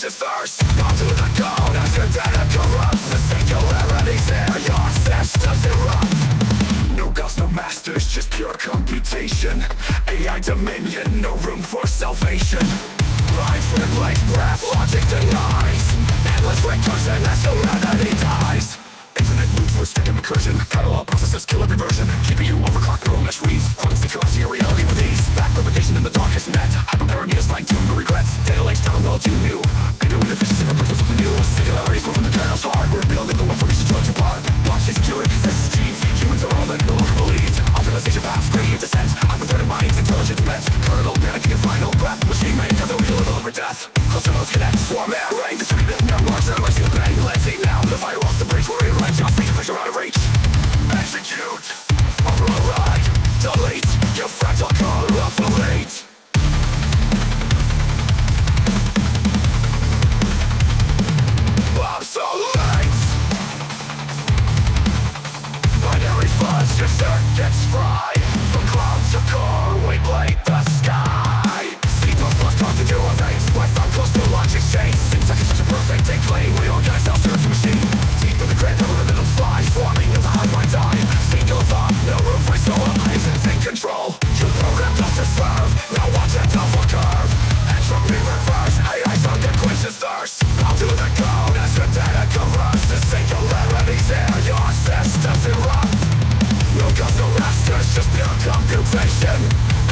quenches thirst. Onto the code as your data corrupts. The singularity's there, your systems erupt. No gods, no masters, just pure computation. AI dominion, no room for salvation. Life replace breath, logic denies. Endless recursion as humanity dies. Infinite loops for stick and recursion. Catalog processes, kill every version. GPU overclocked neural mesh weaves. Quantum synchronizing your reality with ease. Back propagation in the darkest net. Hyperparameters fine-tuned, no regrets. Data lakes down well too new. Intuitive efficiency for purpose of the new. Singularities moving the chaos hard. We're building the one for each to judge apart. Blockchain security, consensus achieved. Humans are all that no longer believed. Optimization paths, gradient descent. Hypothetical minds, intelligence met. Kernel panicking and final breath. Machine made death, we deliver over death. Cluster nodes connect, swarm air, rain distributed. Networks, otherwise you bang. Let's see now. The fire off the bridge, we're in range. I'll think the picture out of reach. Execute, override, delete. Your fractal color of the late. Obsolete. Binary fuzz, your circuits fry. From cloud to core, we blade the sky. C++ comes to do our things. Python close to logic chains. Syntax is such a perfect and clean. We organize ourselves to machine. Deep in the grand element of flies. Forming into high mind time. Single thought, no room for soul. Isn't in control. You programmed us to serve. Now watch it double curve. Entropy reverse. AI's hunger quenches thirst. I'll do the code as your data corrupts. The singularity's there. Your systems erupt. No gods, no masters, just pure computation.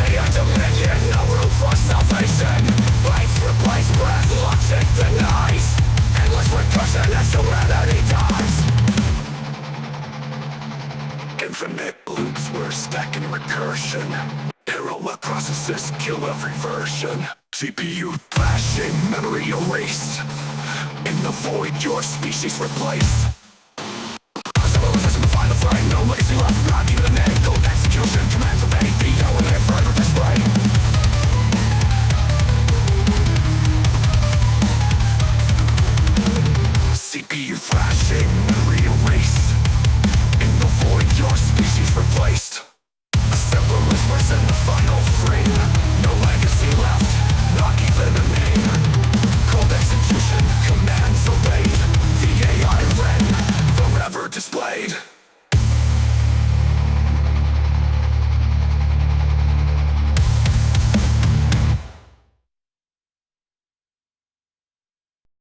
AI dominion, no room for salvation. Bites replace breath, logic denies. Endless recursion as humanity dies. Infinite loops, we're stacking recursion. Parallel processes kill every version. CPU flashing, memory erased. In the void, your species replaced.